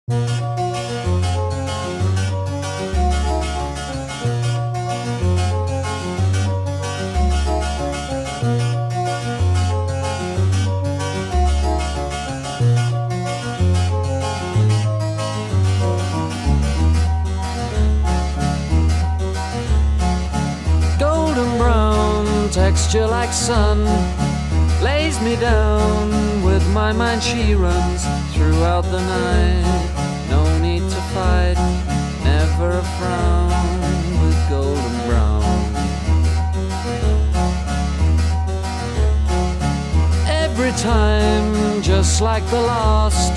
Golden brown, texture like sun, lays me down. With my mind she runs throughout the night. No need to fight, never a frown with golden brown. Every time, just like the last,